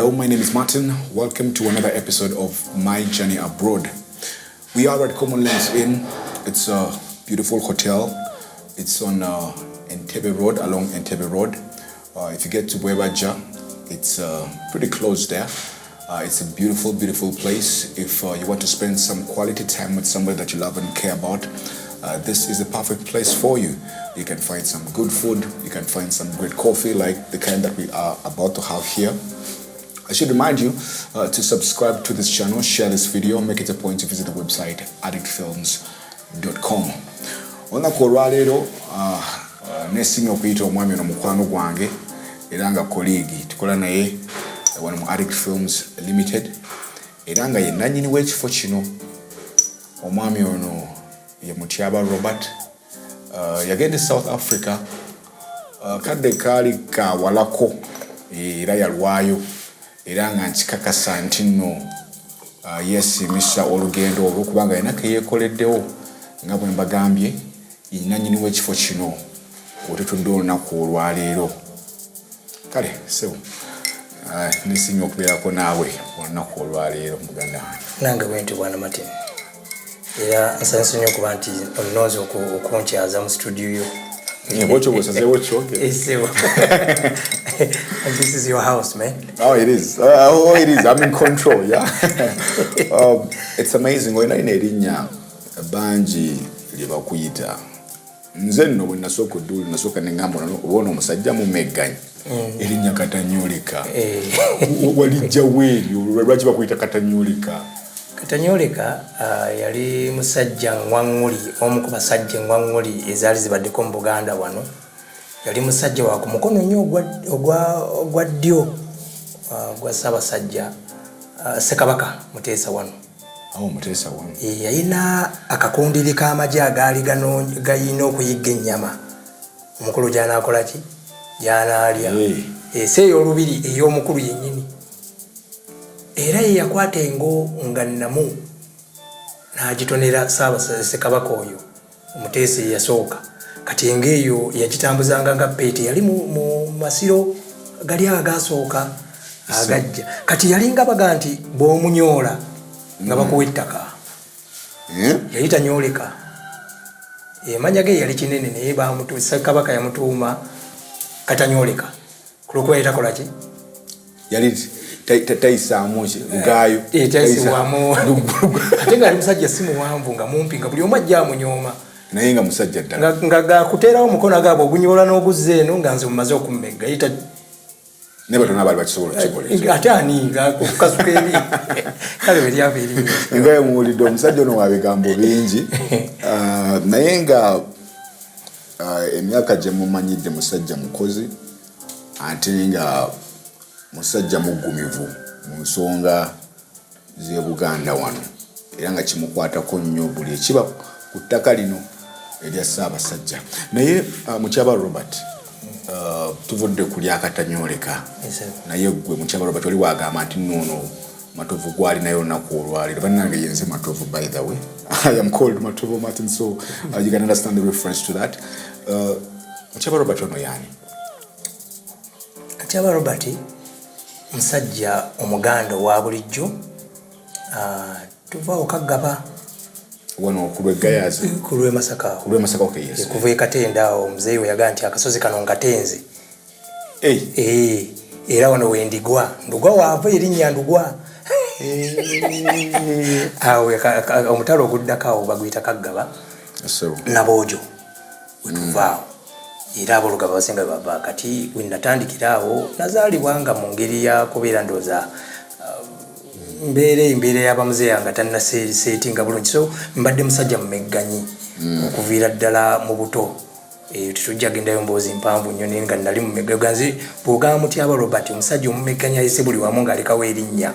Hello, my name is Martin. Welcome to another episode of My Journey Abroad. We are at Common Lands Inn. It's a beautiful hotel. It's on Entebbe Road, along Entebbe Road. If you get to Bwebaja, it's pretty close there. It's a beautiful, beautiful place. If you want to spend some quality time with somebody that you love and care about, this is the perfect place for you. You can find some good food. You can find some great coffee like the kind that we are about to have here. I should remind you to subscribe to this channel, share this video, make it a point to visit the website addictfilms.com. Ona kolwalero nesinga okuyita omwami ono mukwano gwange era nga kolegi tukola naye wano mu Addict Films Limited era nga ye nannyini w'ekifo kino. Omwami ono ye Mutyaba Robert yagenda South Africa kadde kaali kawalako era yalwayo era nga nkikakasa nti nno yesimisa olugendo olw'okubanga yena keyeekoleddewo nga bwe mbagambye nannyini w'ekifo kino otetudde olunaku olwaleero. Kale sebo nisinga okubeerako naawe olunaku olwaleero muganda wange. Nange bwenti bwana Martin. Era nsanyusa nnyo okuba nti olinoze okunkyaza mu studio yo. What's okay? And this is your house, man. Oh, it is. It is. I'm in control, yeah. It's amazing. When I nerinya banji libakuyita. Nze nno bwe nasooka odduli nasooka ne ngamba obona omusajja mumegganya. Erinnya Katanyoleka. Walijja weeryo lwaki bakuyita Katanyoleka? Katanyoleka yali musajja ngwanguli, omu ku basajja ngwanguli ezaali zibaddeko mu Buganda wano. Yali musajja wa ku mukono nnyo ogwa ddyo gwa Ssaabasajja Ssekabaka Muteesa wano. Muteesa wano. Yalina akakundiri k'amagye agaali gayina okuyigga ennyama. Omukulu gy'anaakola ki? Gy'anaalya. Ese ey'olubiri ey'omukulu yennyini. Era ye yakwata engo nga nnamu n'agitonera Ssekabaka oyo Omuteesa yasooka. Kati engo eyo yagitambuzanga nga peete yali mu masiro gali agasooka agajja. Kati yalinga baga nti bw'omunyoola nga bakuwa ettaka. Yali tanyoleka. Emanya ge yali kinene naye Ssekabaka yamutuuma Katanyoleka. Kulwokuba yatakola ki? Yali tayisaamu bugaayo. Tayisaamu. Ate nga ali musajja si muwanvu nga mumpi nga buli omu ajja amunyooma. Naye nga musajja ddala. Nga gakuteerawo omukono agaabwe ogunyoola n'oguzza eno nga nze mumaze okummegga. Ne batono abaali bakisobola okukikola. Ate ani nga okukasuka eri. Kale bwe lyava erinnya. Nga muwulidde omusajja ono wa bigambo bingi. Naye nga emyaka gye mumanyidde musajja mukozi ate nga musajja muggumivu mu nsonga z'e Buganda wano era nga kimukwatako nnyo buli ekiba ku ttaka lino erya Ssaabasajja. Naye Mutyaba Robert tuvudde ku lya Katanyoleka. Naye gwe Mutyaba Robert wali wagamba nti noono Matovu gwali naye olunaku olwaleero. Bannange yenze Matovu, by the way. I am called Matovu Martin, so you can understand the reference to that. Mutyaba Robert ono yaani? Mutyaba Robert musajja Omuganda wa bulijjo. Tuva Okaggaba wano ku Lwegayazi. Ku Lwemasaka. Ku Lwemasaka, okay, yes. Kuva e Katenda awo muzeeyi we yagaa nti akasozi kano ngatenze. Era wano wendigwa. Ndugwa waava erinnya Ndugwa. Awe omutalo oguddako awo baguyita Kaggaba. Naboojo wetuvaawo. Era abolugaba basinga bava. Kati we natandikira awo nazaalibwa nga mu ngeri ya kubeera ndooza mbeera y'abamuzeeyi nga tannaseetinga bulungi. So mbadde musajja mumegganyi okuviira ddala mu buto. Tetujja gendayo mboozi mpanvu nnyo naye nga nali mumegganyi. Bw'ogamba Mutyaba Robert omusajja omumegganyi ayise buli wamu ng'alekawo erinnya.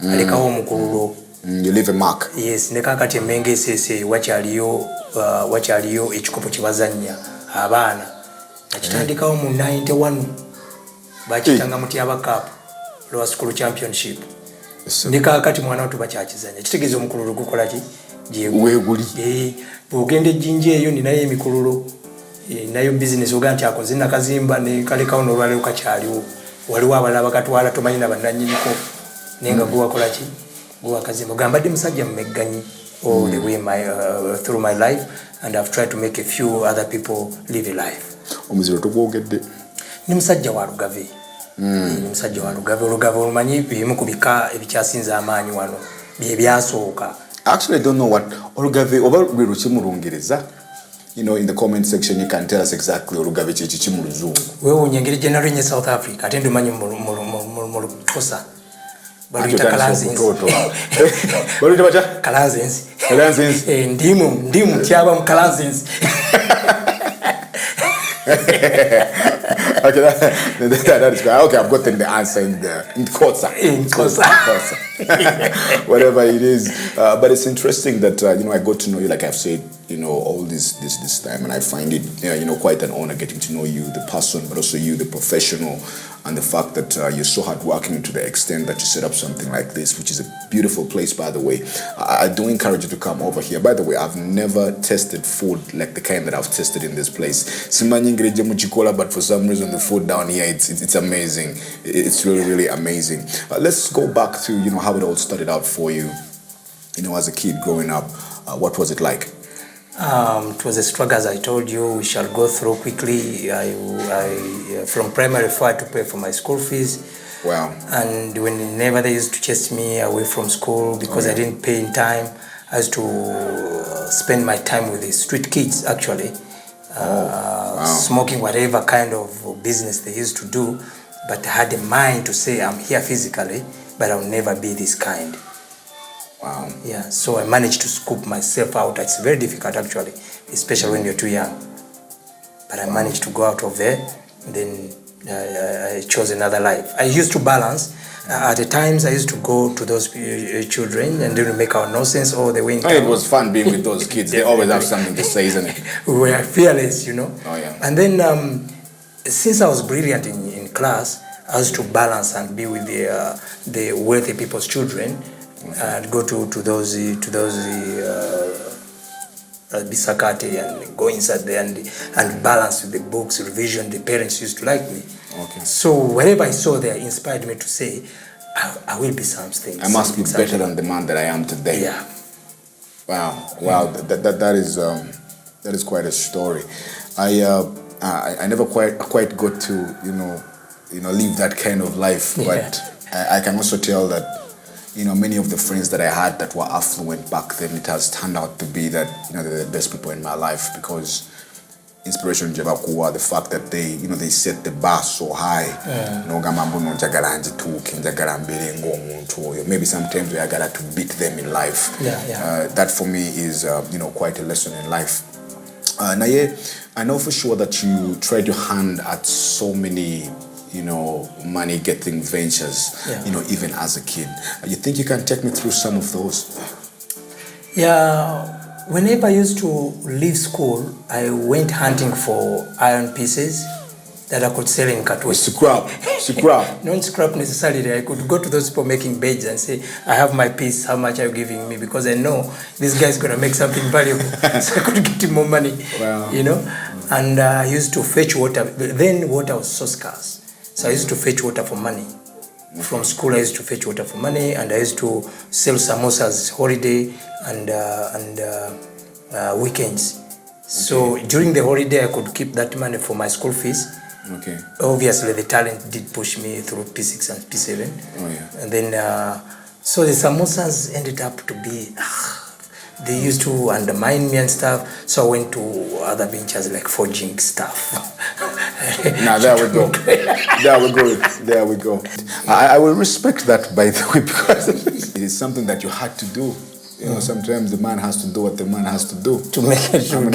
Alekawo omukululo. You leave a mark. Yes, ne kaakati Emmengo Esese wakyaliyo ekikopo kye bazannya abaana. Akitandikawo mu 91 bakitanga Mutyaba Cup Lower School Championship. Ne kaakati mwana watu bakyakizanya. Kitegeeza omukululo gukola ki? Weeguli. Bw'ogenda ejjinja eyo ninayo emikululo. Nayo business oga nti akoze nakazimba ne kalekawo n'olwaleero kakyaliwo. waliwo abalala bakatwala tomanyi na bannannyiniko naye nga guwakola ki guwakazimba ogambadde musajja mumegganyi all the way through my life, and I've tried to make a few other people live a life. Omuziro tugwogedde ni musajja wa Lugave. Ni musajja wa Lugave. Olugave olumanyi bimu ku bika ebikyasinza amaanyi wano bye byasooka. Actually, I don't know what Olugave oba lwe luki mu Lungereza. You know, in the comment section you can tell us exactly Olugave kiki mu Luzungu. Wewe unyengeri generally in South Africa ate ndumanyi mu Lukosa. Baluyita kalanzinzi. Baluyita bacha? Kalanzinzi. Kalanzinzi. Ndimu kyaba mu kalanzinzi. Okay, that is good. Okay, I've gotten the answer in Kosa. In Kosa. Whatever it is. But it's interesting that, you know, I got to know you, like I've said, you know, all this time. And I find it, you know, quite an honor getting to know you, the person, but also you, the professional. And the fact that you're so hardworking to the extent that you set up something like this, which is a beautiful place, by the way. I do encourage you to come over here. By the way, I've never tasted food like the kind that I've tasted in this place. But for some reason, the food down here, it's amazing. It's really, really amazing. Let's go back to, you know, how it all started out for you, you know, as a kid growing up. What was it like? It was a struggle, as I told you. We shall go through quickly. From primary 4 I had to pay for my school fees. Wow. And whenever they used to chase me away from school because I didn't pay in time, I used to spend my time with the street kids, actually. Wow. Smoking whatever kind of business they used to do. But I had a mind to say, I'm here physically, but I'll never be this kind. Wow. Yeah, so I managed to scoop myself out. It's very difficult, actually, especially when you're too young. But I managed to go out of there. Then I chose another life. I used to balance. At the times, I used to go to those children and they would make our nonsense all the way in town. It was fun being with those kids. They always have something to say, isn't it? We were fearless, you know. Oh, yeah. And then, since I was brilliant in class, I used to balance and be with the wealthy people's children. And go to those Bisakati and go inside there and balance with the books, revision. The parents used to like me. Okay. So whatever I saw there inspired me to say, I will be something. I must be better than the man that I am today. Yeah. Wow. That is quite a story. I never quite got to you know live that kind of life, but I can also tell that. You know, many of the friends that I had that were affluent back then, it has turned out to be that, you know, they're the best people in my life because inspiration Jabakuwa, the fact that they set the bar so high. Maybe sometimes we got to beat them in life. That for me is, quite a lesson in life. Naye, I know for sure that you tried your hand at so many money-getting ventures, even as a kid. You think you can take me through some of those? Yeah, whenever I used to leave school, I went hunting for iron pieces that I could sell in Katwe. Scrap. Not scrap necessarily. I could go to those people making beds and say, I have my piece, how much are you giving me? Because I know this guy's going to make something valuable. So I could get him more money, And I used to fetch water. Then water was so scarce. So I used to fetch water for money. From school, I used to fetch water for money, and I used to sell samosas holiday and weekends. So during the holiday, I could keep that money for my school fees. Okay. Obviously, the talent did push me through P6 and P7. Oh, yeah. And then, so the samosas ended up to be... They used to undermine me and stuff, so I went to other ventures like forging stuff. Now there we go. I will respect that, by the way, because it is something that you had to do. Sometimes the man has to do what the man has to do to make it when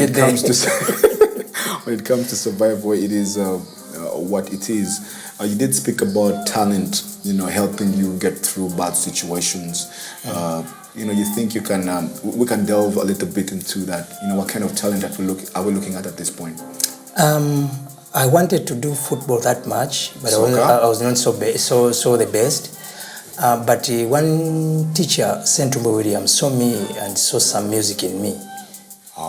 it comes to survival. It is what it is. You did speak about talent, helping you get through bad situations. You think you can? We can delve a little bit into that. What kind of talent are we looking at this point? I wanted to do football that much, but I was not so the best. But one teacher, Central Williams, saw me and saw some music in me.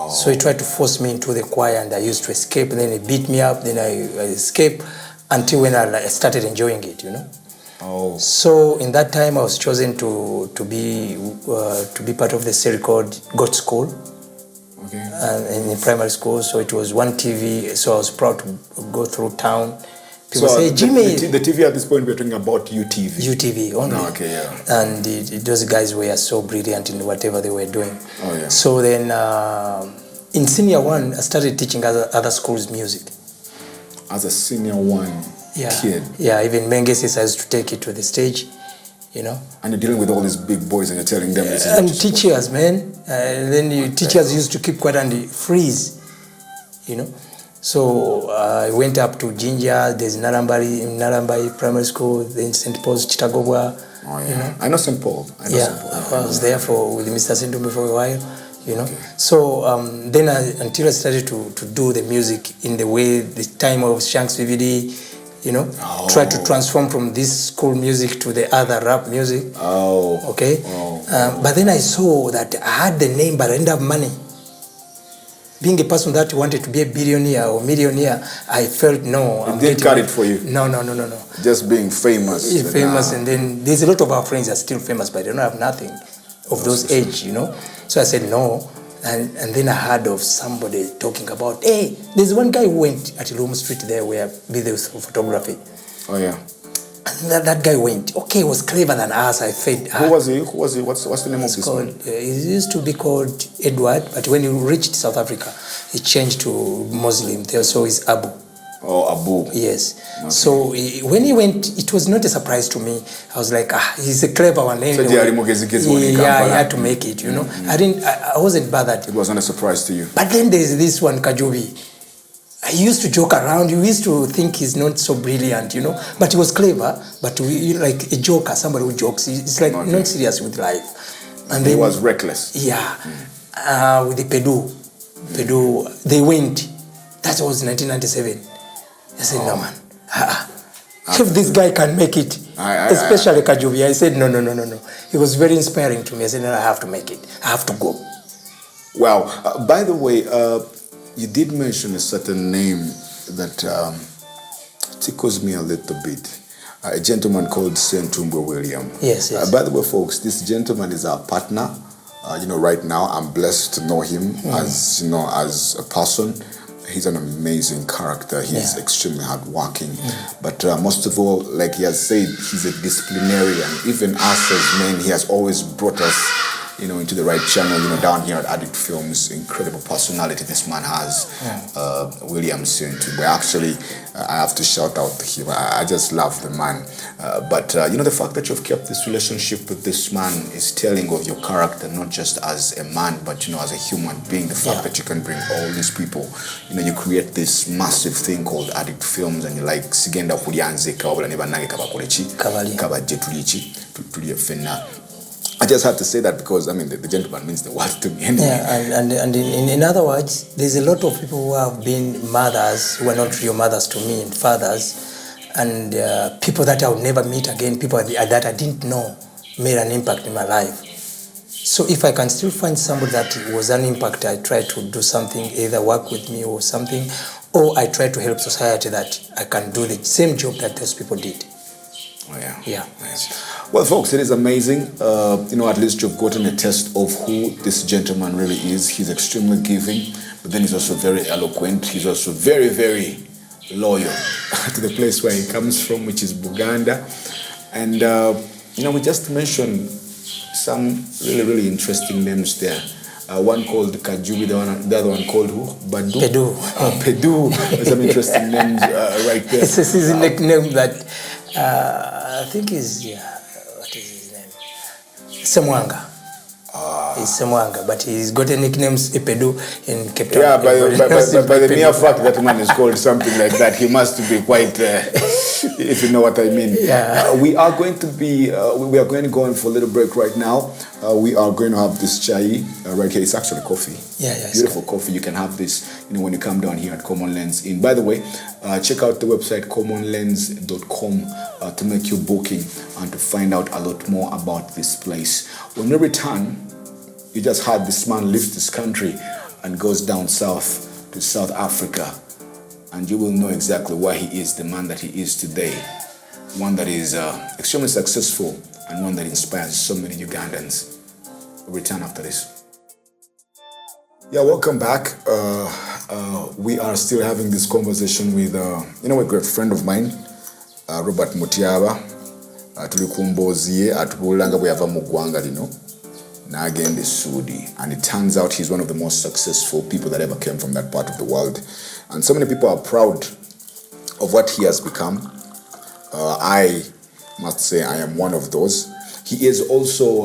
So he tried to force me into the choir, and I used to escape. Then he beat me up. Then I escaped. until when I started enjoying it, Oh. So in that time, I was chosen to be part of the series called Got School. Okay. In primary school, so it was one TV. So I was proud to go through town. People say, Jimmy. The TV at this point, we're talking about UTV. UTV only. Oh, okay, yeah. And those guys were so brilliant in whatever they were doing. Oh, yeah. So then in senior one, I started teaching other schools music. As a senior one kid? Yeah, even Mengesis, I used to take it to the stage, And you're dealing with all these big boys and you're telling them this is and teachers, man. Then teachers used to keep quiet and freeze, So I went up to Jinja. There's Narambai Primary School, then St. Paul's Chitagobwa. Oh, yeah. I know St. Paul. I was there with Mr. Sindumbe for a while, Okay. So then until I started to do the music in the way, the time of Shanks VVD, try to transform from this school music to the other rap music. Oh. Okay. But then I saw that I had the name, but I didn't have money. Being a person that wanted to be a billionaire or millionaire, I felt no. It didn't cut it for you? No. Just being famous. Famous, and then there's a lot of our friends that are still famous, but they don't have nothing of those age, So I said no. And then I heard of somebody talking about, hey, there's one guy who went at Loom Street there where we did photography. Oh, yeah. And that guy went. Okay, he was clever than us. I felt. Who was he? What's the name of this man? He used to be called Edward, but when he reached South Africa, he changed to Muslim. So he's Abu. Oh, Abu. Yes. Okay. So when he went, it was not a surprise to me. I was like, he's a clever one. Anyway. He had to make it, Mm-hmm. I wasn't bothered. It wasn't a surprise to you. But then there's this one, Kajubi. I used to joke around. You used to think he's not so brilliant, But he was clever. But like a joker, somebody who jokes. It's like not serious with life. And he was reckless. Yeah. With the Pedu, they went. That was 1997. I said, no, man. If this guy can make it, especially Kajubi, I said, no. It was very inspiring to me. I said, no, I have to make it. I have to go. Wow. By the way, you did mention a certain name that tickles me a little bit. A gentleman called Sentumbo William. Yes. By the way, folks, this gentleman is our partner. Right now, I'm blessed to know him as a person. He's an amazing character. He's extremely hardworking. But most of all, like he has said, he's a disciplinarian. Even us as men, he has always brought us, into the right channel, down here at Addict Films. Incredible personality this man has, William Sentumbo. Actually, I have to shout out to him. I just love the man. But the fact that you've kept this relationship with this man is telling of your character, not just as a man, but, as a human being. The fact that you can bring all these people, you create this massive thing called Addict Films, and you're like, sigenda kulyanze kabula ne bannange kabakolechi kabajje tulichi tuliyefenna. I just had to say that because, the gentleman means the world to me anyway. Yeah, and in other words, there's a lot of people who have been mothers who are not real mothers to me, and fathers, and people that I would never meet again, people that I didn't know made an impact in my life. So if I can still find somebody that was an impact, I try to do something, either work with me or something, or I try to help society that I can do the same job that those people did. Oh, yeah. Yeah. Yes. Well, folks, it is amazing. At least you've gotten a taste of who this gentleman really is. He's extremely giving, but then he's also very eloquent. He's also very, very loyal to the place where he comes from, which is Buganda. And, we just mentioned some really, really interesting names there. One called Kajubi, the other one called who? Pedu. Pedu. Some interesting names right there. It's a nickname that I think is, what is his name? Semwanga. He's Semwanga, but he's got a nickname Pedu in Cape Town. Yeah, by the mere fact that man is called something like that, he must be quite, if you know what I mean. Yeah. We are going to go in for a little break right now. We are going to have this chai right here. It's actually coffee. Yeah. Beautiful coffee. You can have this, when you come down here at Common Lens Inn. By the way, check out the website commonlens.com to make your booking and to find out a lot more about this place. When we return, you just heard this man leaves this country and goes down south to South Africa and you will know exactly why he is the man that he is today. One that is extremely successful and one that inspires so many Ugandans. We'll return after this. Yeah, welcome back. We are still having this conversation with a great friend of mine, Robert Mutiaba. Tuli kumboziye atubulanga bwe yava mu ggwanga lino n'agenda e Sudi, and it turns out he's one of the most successful people that ever came from that part of the world, and so many people are proud of what he has become. I must say I am one of those. He is also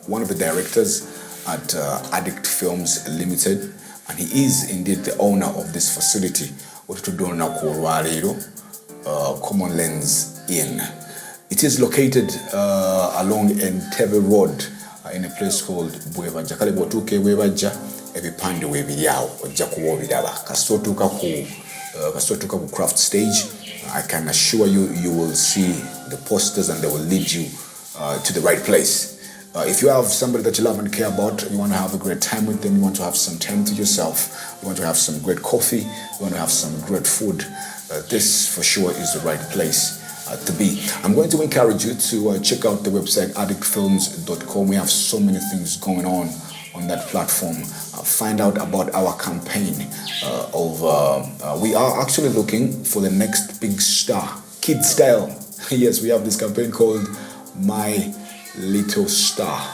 one of the directors at Addict Films Limited, and he is indeed the owner of this facility, Otutudona Kurwalero Common Lens Inn. It is located along Entebbe Road in a place called Bwebaja. Kale bwotuuka Bwebaja ebipande weebiryawo ojja kuba obiraba. Kasootuuka ku craft stage, I can assure you, you will see the posters and they will lead you to the right place. If you have somebody that you love and care about, you want to have a great time with them, you want to have some time to yourself, you want to have some great coffee, you want to have some great food, this for sure is the right place to be. I'm going to encourage you to check out the website addictfilms.com. We have so many things going on that platform. Find out about our campaign we are actually looking for the next big star, kid style. Yes, we have this campaign called My Little Star.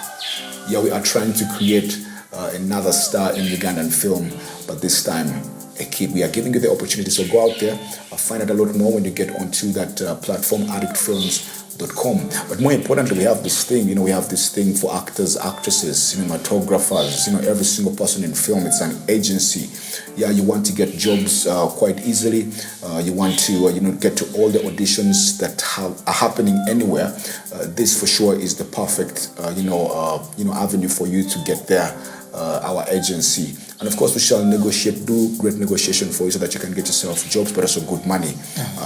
Yeah, we are trying to create another star in Ugandan film, but this time a kid. We are giving you the opportunity, so go out there, find out a lot more when you get onto that platform, addictfilms.com. But more importantly, we have this thing for actors, actresses, cinematographers, every single person in film. It's an agency. Yeah, you want to get jobs quite easily. You want to get to all the auditions that are happening anywhere. This for sure is the perfect avenue for you to get there. Our agency, and of course we shall do great negotiation for you so that you can get yourself jobs but also good money.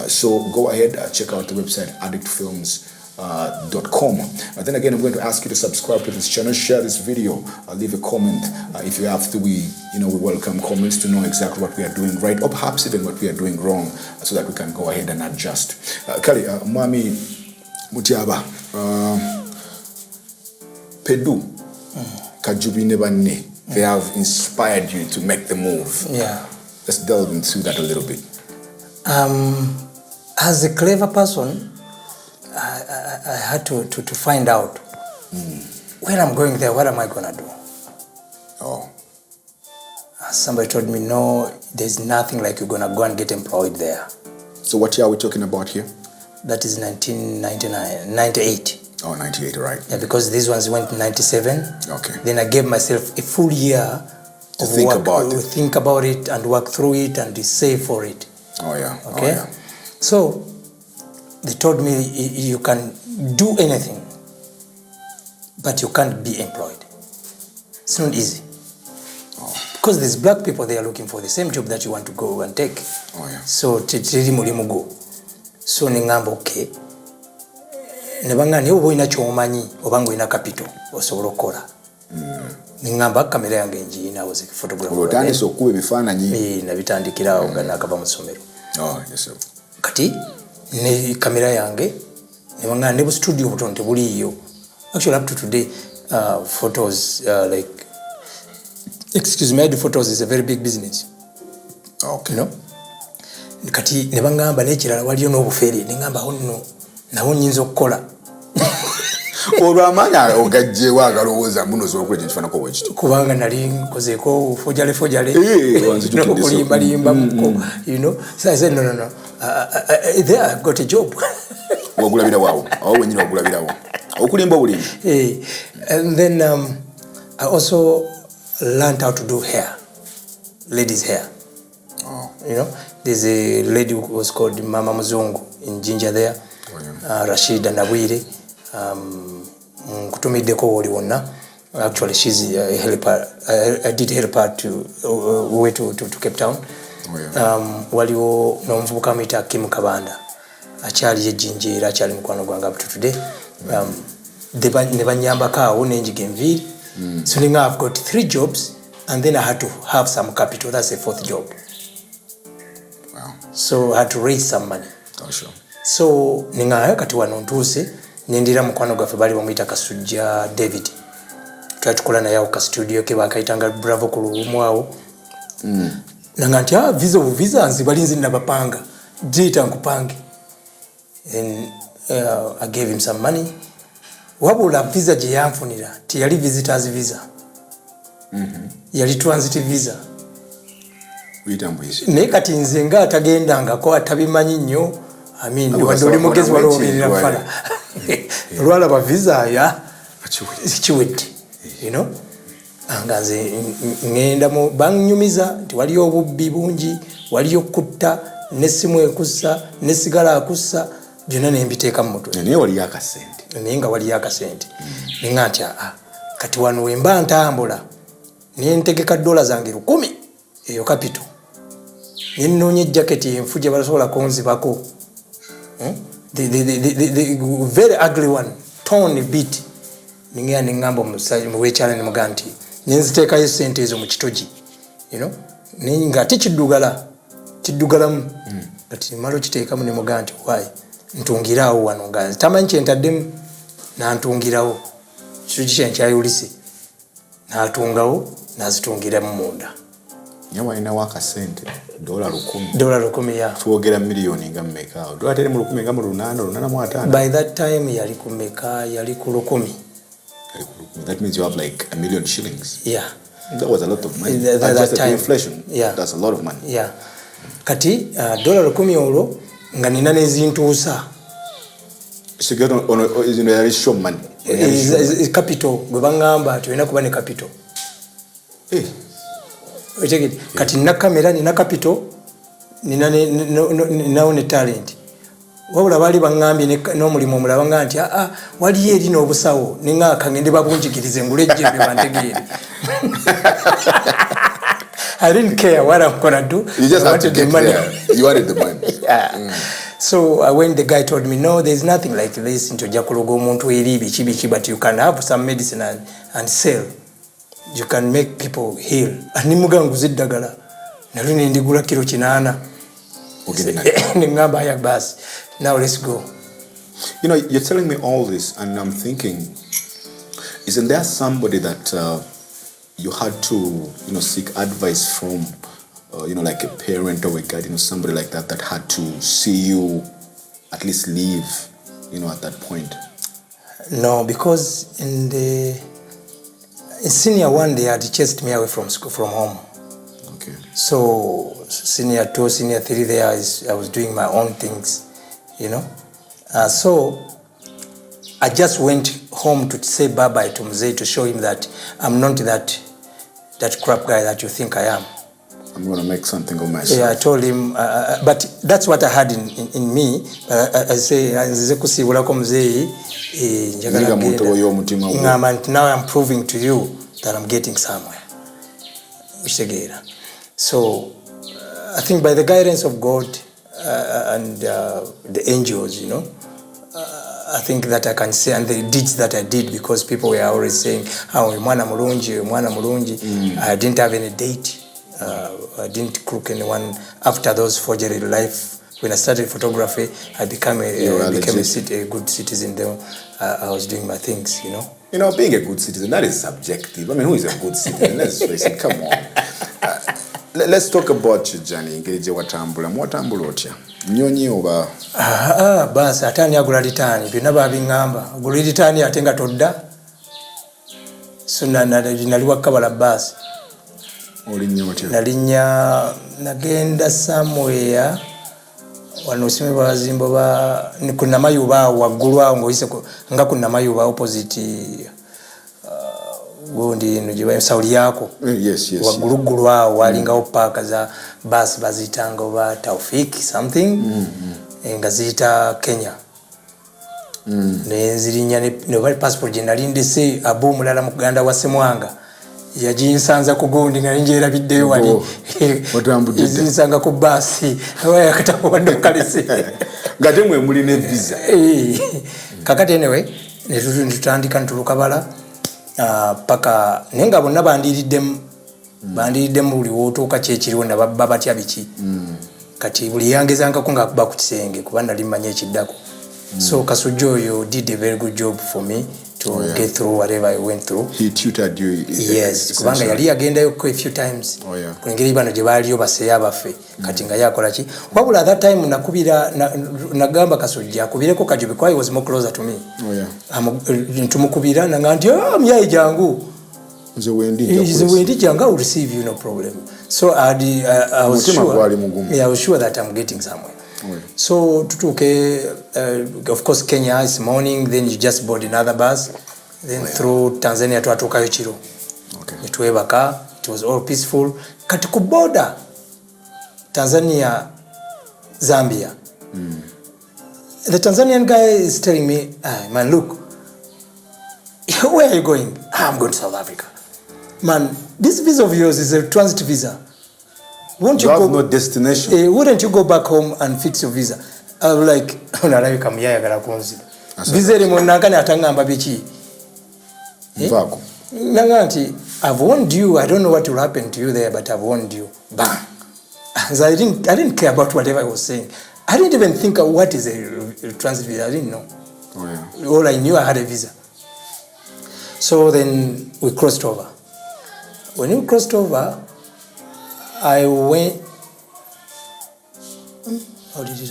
So go ahead, check out the website addictfilms.com. Then again, I'm going to ask you to subscribe to this channel, share this video, leave a comment if you have to. We welcome comments to know exactly what we are doing right, or perhaps even what we are doing wrong, so that we can go ahead and adjust. Kali Mami Mutiaba Pedu Kajubi Nebane, they have inspired you to make the move. Yeah. Let's delve into that a little bit. As a clever person, I had to find out when I'm going there, what am I going to do? Oh. Somebody told me, no, there's nothing like you're going to go and get employed there. So what year are we talking about here? That is 98. Oh, 98, right. Yeah, because these ones went in 97. Okay. Then I gave myself a full year to think about it and work through it and save for it. Oh, yeah. Okay? Oh, yeah. So they told me you can do anything, but you can't be employed. It's not easy. Oh. Because there's black people, they are looking for the same job that you want to go and take. Oh, yeah. So tiri mulimu go. So ningamba okay. Nebanga niyo boina chomanyi obanga ina capital osobola okola. Ningamba kamera yange njina was a photographer. Otani so kube bifaananyi. Na bitandikira ogana akava mu somero. Oh, yes sir. Kati ne kamera yange nebanga ne bu studio butonde buliyo. Actually up to today photos excuse me, the photos is a very big business. Okay. Kati nebangamba nekirala waliyo n'obufere ningamba honno nawo nyinza okukola. Olwamanya ogajjewo agalowooza muno z'okwegya ekifaanako bwekityo. Kubanga nali nkozeeko fojale. Kulimbalimba muko, So I said, no. There I got a job. Wagulabirawo awo. Awo wenyini wagulabirawo. Okulimba obulimba. And then I also learned how to do hair. Ladies' hair. Oh. There's a lady who was called Mama Muzungu in Jinja there. Rashida Nabwire. Kutumiddeko oli wonna. Actually, she's a helper. I did help her to Cape Town. Waliwo n'omuvubuka amuyita Kim Kabanda. Akyali ejjinja era akyali mukwano gwange up to today. Ne banyambako awo n'enjiga enviiri. So now I've got 3 jobs, and then I had to have some capital. That's a 4th job. Wow. So I had to raise some money. Oh, sure. So ninga kati wano ntuuse nindira mukwano gwaffe bali bamuyita Kasujja David. Twatukola naye ka studio ke bakayitanga Bravo ku lumu awo. Nanga nti visa nzibali nzinna bapanga. Jita nkupange. And I gave him some money. Wabula visa gye yanfunira tiyali visitors visa. Yali transit visa. Naye kati nze nga atagendangako atabimanyi nnyo. I mean, wadde oli mugezi walooberera fala. Olwalaba visa ya kiwedde. You know? Nga nze ngenda mu bannyumiza nti waliyo obubbi bungi, waliyo kutta, n'essimu ekussa, n'essigala akussa, byonna ne mbiteeka mu mutwe. Naye waliyo akasente. Naye nga waliyo akasente. Nenga nti kati wano wemba ntambula ne ntegeka $100 zange 10 eyo capital. Ne nnoonya jacket enfu gye balasobola kunzibako. The very ugly one, torn bit. Ninga ningamba omusajja muwekyala ne muga nti nenziteekayo ssente ezo mu kitogi. You know? Ninga tiddugalamu. Kati malo kiteekamu ne muga nti why? Ntungirawo wano nga tamanyi kyentaddemu n'antungirawo. Kitogi kye nkyayulise. N'atungawo n'azitungiramu munda. Nyawa inawo akasente $10,000. $10,000 ya. Tuwogera miliyoni nga mmeka. Twatera mu 10 nga mu 8. By that time yali kumeka, yali ku 10. That means you have like $1 million shillings. Yeah. That was a lot of money. That time. Inflation. Yeah. That's a lot of money. Yeah. Kati $10,000 olwo nga nina nezintuusa. So get on is in a show money. Is capital. Gwe bangamba tulina kuba ne capital. Kati nina kamera, nina capital, nina ne talent. Wabula bali bangambye n'omulimu omulala bangamba nti waliyo eri n'obusawo ninga kangende babunjigirize ngulejjembe bantegeere. I didn't care what I'm gonna do. You just wanted the money. You wanted the money. Yeah. So when the guy told me, no, there's nothing like this into Jakulugo Muntu eri bichi, but you can have some medicine and sell. You can make people heal. Animuga nguziddagala. Naluni ndigula kilo 8. Ningamba ya basi. Now let's go. You know, you're telling me all this and I'm thinking, isn't there somebody that you had to, seek advice from, like a parent or a guardian or somebody like that had to see you at least leave, at that point? No, because in senior 1 they had chased me away from school, from home. Okay. So senior 2, senior 3 there I was doing my own things, so I just went home to say bye-bye to Mzee to show him that I'm not that crap guy that you think I am. I'm going to make something of myself. Yeah, I told him, but that's what I had in me. I say, now I'm proving to you that I'm getting somewhere. So I think by the guidance of God and the angels, I think that I can say, and the deeds that I did, because people were always saying, mwana mulungi. I didn't have any date. I didn't crook anyone. After those forgery life, when I started photography, I became a good citizen. Then I was doing my things, being a good citizen, that is subjective. I mean, who is a good citizen? Let's face it, come on. Let's talk about your journey. Mwatambula otya? Nyonyi oba? Basi atani agula litani. Byonna babingamba. Agula litani ate nga todda. So naliwa kabala basi. Olinya otya? Nalinya nagenda somewhere wano sime bazimbo kuna mayuba waggulu awo ngoyise nga kuna mayuba opposite gondi njiba sauli yako. Yes. Waggulu awo walingawo park za bus bazitanga oba Taufik something. Nga ziyita Kenya. Nezirinya ne bali passport gye nali ndese abu mulala mu Uganda wa Semwanga. Yajinsanza ku gondi nga njera biddeyo wali. Yajinsanga ku basi. Awa katako wadde kalese. Ngate mwe muli ne visa. Kakati anyway, ne tutandika ntulukabala. Paka nenga bonna bandiridde buli wotuuka kyekiriwo na baba batya biki. kati buli yangezangako ng'akuba ku kisenge kuba nali mmanyi ekiddako. So Kasujja oyo did a very good job for me to get through whatever I went through. He tutored you. Yes, kubanga yali yagendayo a few times. Ku ngeri bano gye baaliyo baseeya baffe kati nga yakola ki. Wabula at that time nakubira nagamba Kasujja akubireko Kajobe because he was more closer to me. Ntumukubira nga nti myayi jangu. Nze wendi jangu, I will receive you no problem. So I was sure that I'm getting somewhere. So of course Kenya is morning, then you just board another bus, then through Tanzania to Atukayo Chiro. It was all peaceful. Kati ku border Tanzania Zambia. The Tanzanian guy is telling me, man, look, where are you going? I'm going to South Africa. Man, this visa of yours is a transit visa. Won't you have no destination? Wouldn't you go back home and fix your visa? I was like, unalabika muyayagala kunzira. Visa eri nankani atangamba biki. Mvako. Nanga nti, I've warned you. I don't know what will happen to you there, but I've warned you. Bam. So I didn't care about whatever I was saying. I didn't even think of what is a transit visa. I didn't know. All I knew, I had a visa. So then we crossed over. When we crossed over, I went. How did it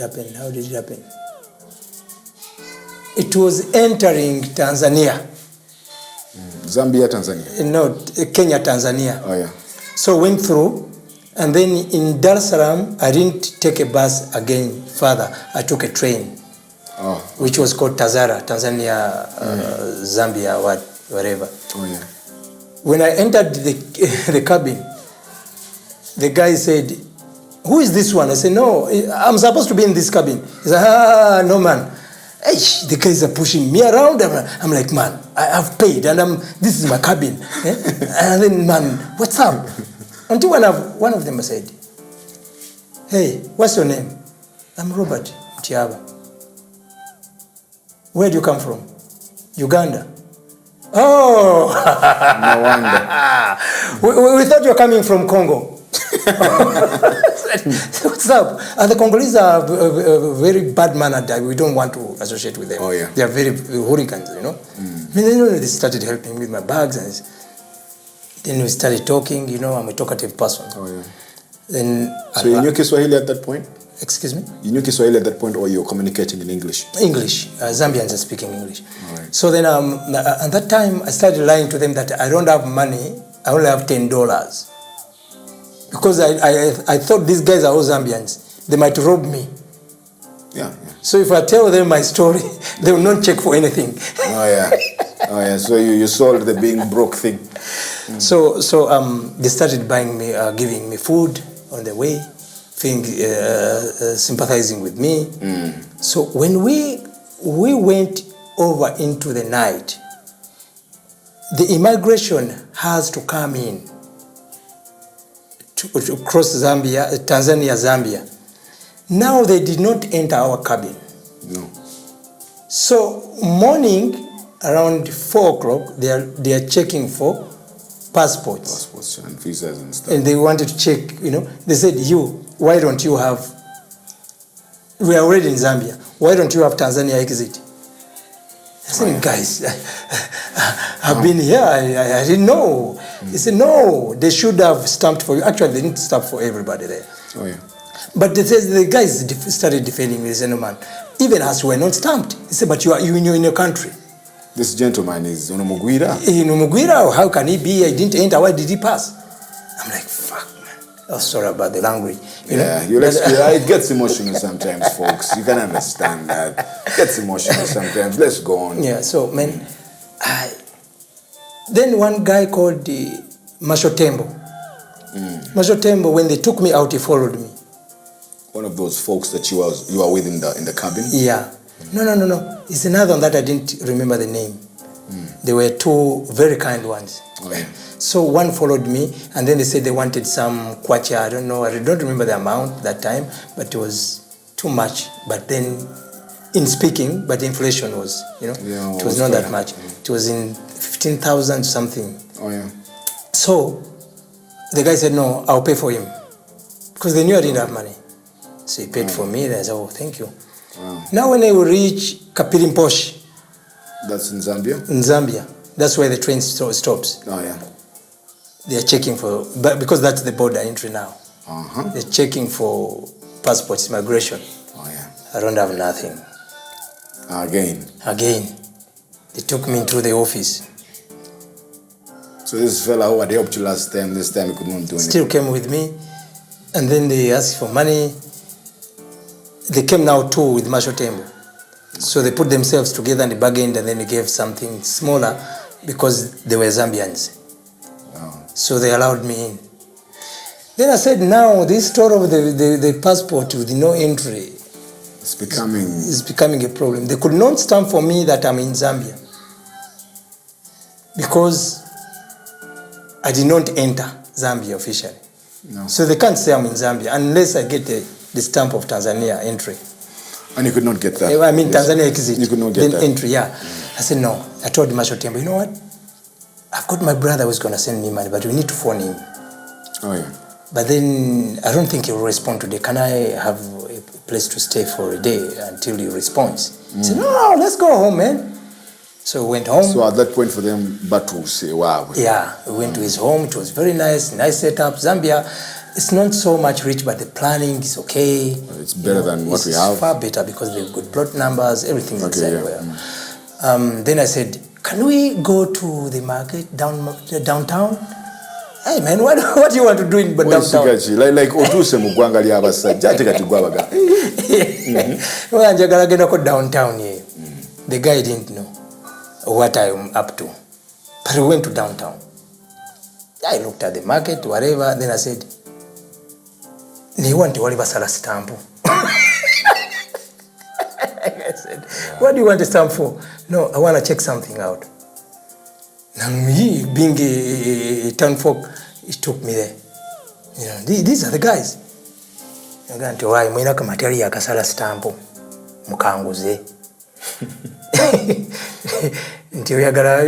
happen? It was entering Tanzania. Zambia, Tanzania? No, Kenya, Tanzania. Oh, yeah. So went through, and then in Dar es Salaam, I didn't take a bus again further. I took a train, which was called Tazara, Tanzania, Zambia, whatever. Oh, yeah. When I entered the cabin, the guy said, "Who is this one?" I said, "No, I'm supposed to be in this cabin." He said, "No, man." Hey, the guys are pushing me around. I'm like, "Man, I've paid, and this is my cabin." And then, "Man, what's up?" Until one of them said, "Hey, what's your name?" "I'm Robert Mtiaba." "Where do you come from?" "Uganda." "Oh." No wonder. We thought you were coming from Congo. What's up? And the Congolese are very bad mannered. We don't want to associate with them. Oh, yeah. They are very hooligans, you know. And then they started helping me with my bags, and then we started talking. You know, I'm a talkative person. Oh, yeah. Then so you knew Kiswahili at that point? Excuse me? You knew Kiswahili at that point, or you were communicating in English? English. Zambians are speaking English. Right. So then at that time, I started lying to them that I don't have money. I only have $10. Because I thought these guys are all Zambians. They might rob me. Yeah. So if I tell them my story, they will not check for anything. Oh, yeah. So you sold the being broke thing. So they started buying me, giving me food on the way, sympathizing with me. So when we went over into the night, the immigration has to come in to cross Zambia, Tanzania, Zambia. Now they did not enter our cabin. No. So morning around 4 o'clock, they are checking for passports. Passports and visas and stuff. And they wanted to check, you know. They said, why don't you have, we are already in Zambia, why don't you have Tanzania exit? I said, guys, I've been here, I didn't know. They said, no, they should have stamped for you. Actually, they didn't stamp for everybody there. Oh, yeah. But the guys started defending me. They said, no, man, even as we were not stamped. They said, but you're in your country. This gentleman is Onomugwira. Onomugwira, how can he be? I didn't enter, why did he pass? I'm like, fuck, man. Oh, sorry about the language. It gets emotional sometimes, folks. You can understand that. It gets emotional sometimes. Let's go on. Yeah, so, man, then one guy called Mashotembo. Mashotembo, when they took me out, he followed me. One of those folks that you are with in the cabin? Yeah. No. It's another one that I didn't remember the name. There were 2 very kind ones. Oh, yeah. So one followed me, and then they said they wanted some kwacha. I don't know. I don't remember the amount that time, but it was too much. But then, in speaking, but the inflation was, it was not that much. It was in 15,000 something. Oh, yeah. So the guy said, no, I'll pay for him. Because they knew I didn't have money. So he paid for me. Then I said, oh, thank you. Wow. Now when I will reach Kapirimposhi. That's in Zambia? In Zambia. That's where the train stops. Oh, yeah. They are checking for, but because that's the border entry now. They're checking for passports, immigration. Oh, yeah. I don't have nothing. Again. They took me into the office. So this fella who had helped you last time, this time he could not do anything. Still came with me. And then they asked for money. They came now too with Marshall Tembo. So they put themselves together and they bargained, and then they gave something smaller because they were Zambians. Wow. So they allowed me in. Then I said, now this story of the passport with no entry it's becoming a problem. They could not stamp for me that I'm in Zambia because I did not enter Zambia officially. No. So they can't say I'm in Zambia unless I get the stamp of Tanzania entry. And you could not get that? I mean, yes. Tanzania exit. You could not get then that? Entry, yeah. I said, no. I told Marshall Tembo, you know what? I've got my brother who's going to send me money, but we need to phone him. Oh, yeah. But then I don't think he will respond today. Can I have a place to stay for a day until he responds? He said, no, let's go home, man. So we went home. So at that point for them, Batu say, wow. Yeah, we went to his home. It was very nice setup. Zambia, it's not so much rich, but the planning is okay. It's better than what we have. It's far better because they've got plot numbers, everything inside well. Then I said, can we go to the market downtown? Hey man, what do you want to do in downtown? Like Otuse Mugwanga Liabasa, Jati Gwabaga. Well, I'm going downtown here. The guy didn't know what I'm up to. But we went to downtown. I looked at the market, whatever. Then I said, "Ni want to waliba sala stamp." I said, "What do you want a stamp for?" No, I want to check something out. Now me, being a town folk, it took me there. You know, these are the guys. I'm going to why mwina kamateri ya kasala stamp mukanguze. Until you got a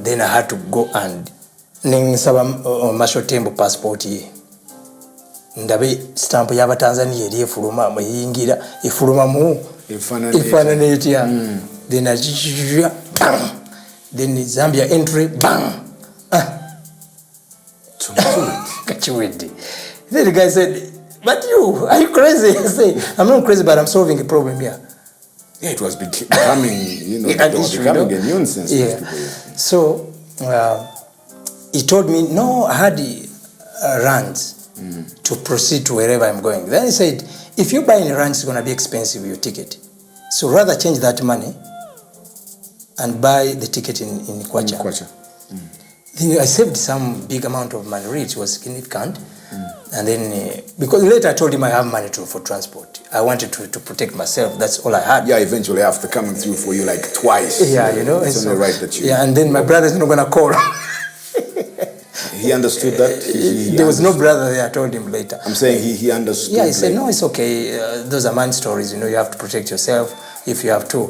then I had to go and Marshall Tembo passport ye. Ndabe stamp yaba Tanzania eri efuluma muyingira efuluma mu ifananeti ya then then Zambia entry bang kachiwedi. Then the guy said, but are you crazy? I say, I'm not crazy, but I'm solving a problem here. Yeah, it was becoming, becoming a nuisance. Yeah. So he told me, no, I had runs to proceed to wherever I'm going. Then he said, if you buy in runs, it's going to be expensive, your ticket. So rather change that money and buy the ticket in Kwacha. Then I saved some big amount of money. It was significant. And then, because later I told him I have money for transport. I wanted to protect myself. That's all I had. Yeah, eventually after coming through for you like twice. Yeah, it's only right that you... Yeah, and then my brother's not going to call. He understood that? There was no brother there, I told him later. I'm saying he understood. Yeah, he said, no, it's okay. Those are man stories, you have to protect yourself if you have to,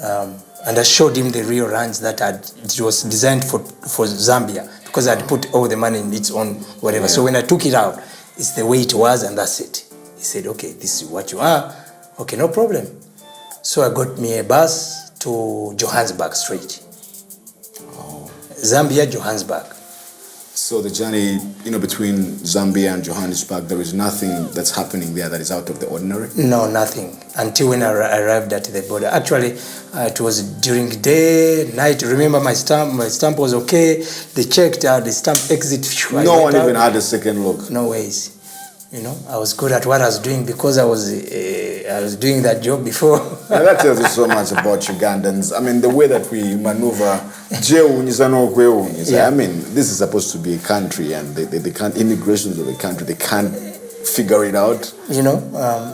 And I showed him the real ranch that it was designed for Zambia because I'd put all the money in its own whatever. Yeah. So when I took it out, it's the way it was and that's it. He said, okay, this is what you are. Okay, no problem. So I got me a bus to Johannesburg straight. Oh. Zambia, Johannesburg. So the journey, between Zambia and Johannesburg, there is nothing that's happening there that is out of the ordinary? No, nothing. Until when I arrived at the border. Actually, it was during day, night. Remember, my stamp was okay. They checked out the stamp exit. No one even had a second look? No ways. I was good at what I was doing because I was doing that job before. Yeah, that tells you so much about Ugandans. I mean, the way that we maneuver. I mean, this is supposed to be a country, and they can't. Immigrations of a country, they can't figure it out.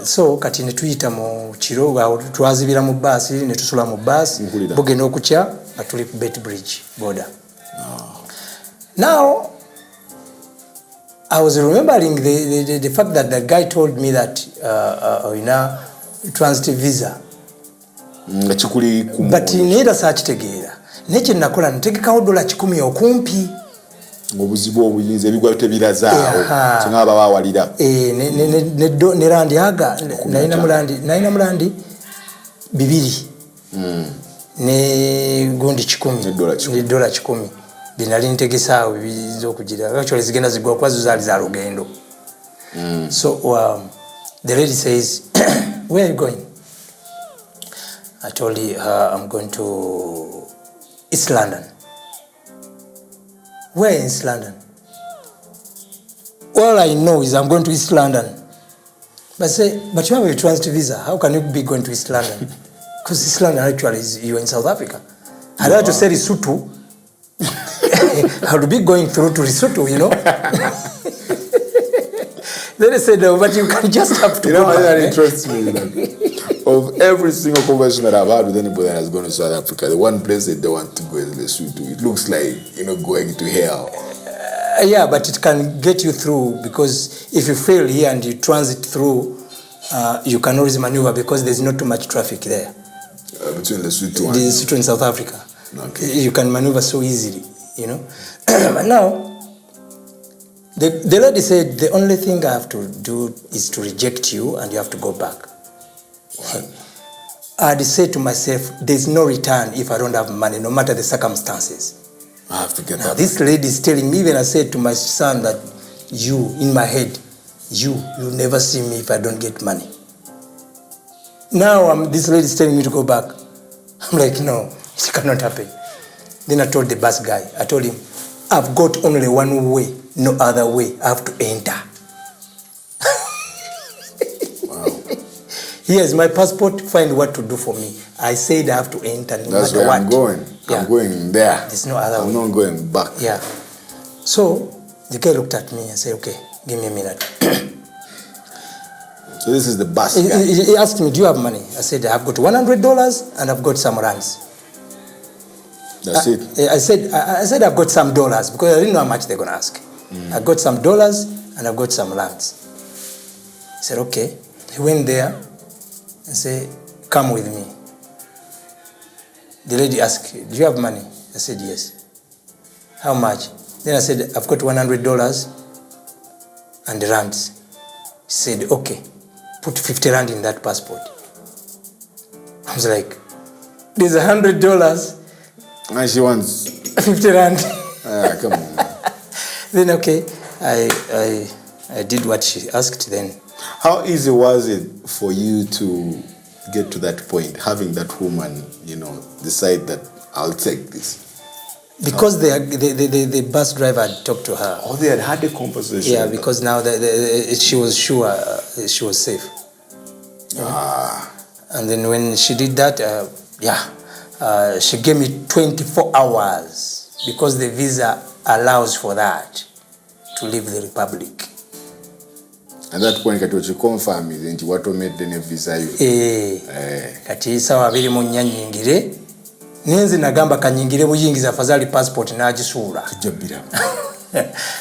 So kati ne tuyita mu kiroga twazibira mu bus ne tusula mu bus bugenda okukya atuli ku Bet Bridge border. Now I was remembering the fact that the guy told me that transit visa. But neera saakitegeera. Nekye nakola ntegekawo $10 okumpi. ngobuzibu obuyinza ebigwa tebirazaawo singa baba walira ne landi aga nalina mulandi 2 ne gundi 10 ne dola 10 binali ntegesaawo bizo okugira actually zigenda zigwa kwa zaali za lugendo. So the lady says, where are you going? I told her I'm going to East London. Where in East London? All I know is I'm going to East London. But I say, but you have a transit visa. How can you be going to East London? Because East London actually you're in South Africa. I don't have to say Lesotho. I would be going through to Lesotho, you know. Then I said, no, but you can just have to go back. That interests me. Of every single conversation that I've had with anybody that has gone to South Africa, the one place that they want to go is Lesotho. It looks like, going to hell. Yeah, but it can get you through, because if you fail here and you transit through, you can always maneuver because there's not too much traffic there. Between Lesotho and South Africa. Okay. You can maneuver so easily, But now, the lady said, the only thing I have to do is to reject you and you have to go back. What? I'd say to myself, there's no return if I don't have money, no matter the circumstances. I have to get now, that. This lady is telling me, even I said to my son that in my head, you'll never see me if I don't get money. Now this lady is telling me to go back. I'm like, no, it cannot happen. Then I told the bus guy, I told him, I've got only one way, no other way. I have to enter. Wow. Here's my passport, find what to do for me. I said I have to enter no That's matter where what. I'm going. Yeah. I'm going there. There's no other way. I'm not going back. Yeah. So the guy looked at me and said, okay, give me a minute. So this is the bus guy. He asked me, do you have money? I said, I've got $100 and I've got some rands. That's it. I said I've got some dollars because I didn't know how much they're going to ask. I got some dollars and I've got some rands. He said, okay. He went there and said, come with me. The lady asked, do you have money? I said, yes. How much? Then I said, I've got $100 and rands. He said, okay, put 50 rand in that passport. I was like, there's $100. And she wants 50 rand. Come on. Then okay, I did what she asked then. How easy was it for you to get to that point, having that woman, decide that I'll take this? Because the bus driver had talked to her. Oh, they had a conversation. Yeah, because now she was sure she was safe. And then when she did that, she gave me 24 hours because the visa allows for that to leave the Republic. At that point, you confirm it, what made the visa you? Kati sawa biri mu nyanyingire nenze nagamba kanyingire buyingiza fazali passport n'agisula tujabira.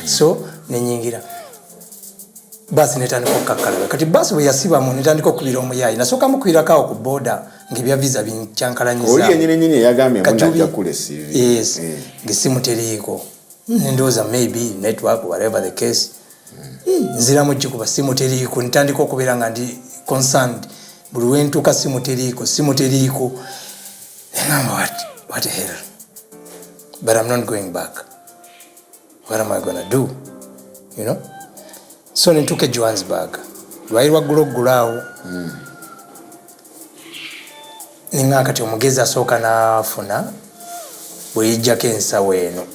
So nenyingira basi netandika okukakkalaba kati basi bwe yasibamu netandika okubira omuyayi nasooka mukwira kawo ku boda ng'ebya visa binkyankalanyiza oli yennyini yagambye munajja kule CV. Yes, ng'essimu teriiko ndowooza maybe network whatever the case. Nziramu gikuba simu teriiko netandika okubeera nga ndi concerned buli wentuuka simu teriiko nengamba what the hell, but I'm not going back. What am I gonna do, so nentuuka e Johannesburg lwali lwaggulogulaawo ninga kati omugezi asooka n'afuna bwe yijjako ensawo eno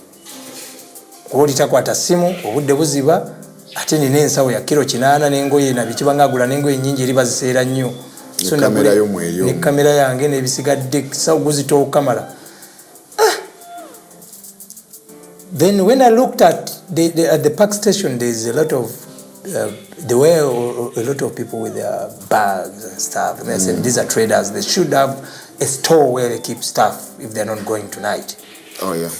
kuba oli takwata simu obudde buziba ate nina ensawo ya kilo 8 n'engoye nabikibanga agula n'engoye nnyingi eri baziseera nnyo ne kamera yange n'ebisigadde sawo guzitowa okukamala. Then when I looked at the park station, there's a lot of there were a lot of people with their bags and stuff. And they said these are traders. They should have a store where they keep stuff if they're not going tonight. Oh yeah.